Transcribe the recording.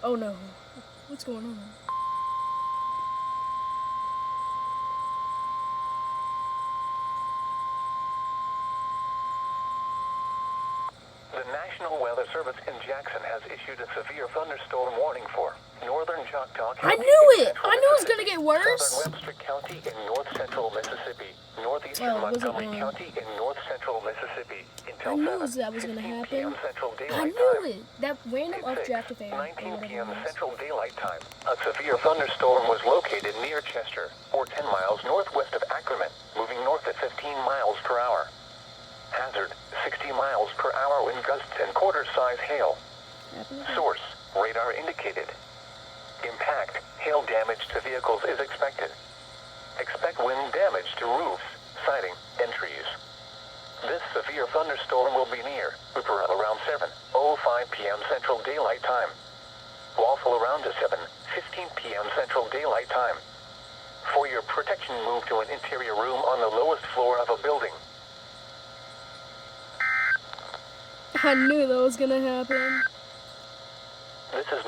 Oh no. What's going on? The National Weather Service in Jackson has issued a severe thunderstorm warning for northern Choctaw County. I knew it! I knew it was gonna get worse! Southern Webster County in north central Mississippi. Northeastern Montgomery County in north central Mississippi. I knew that was gonna happen. I knew it! That random updraft affair. 19 p.m. Central Daylight Time. A severe thunderstorm was located near Chester, or 10 miles northwest of Ackerman, moving north at 15 miles per hour. Hazard, 60 miles per hour wind gusts and quarter-size hail. Source, radar indicated. Impact, hail damage to vehicles is expected. Expect wind damage to roofs, siding, and trees. This severe thunderstorm will be near Hooper around 7:05 p.m. Central Daylight Time. Waffle around 7:15 p.m. Central Daylight Time. For your protection, move to an interior room on the lowest floor of a building. I knew that was gonna happen. This is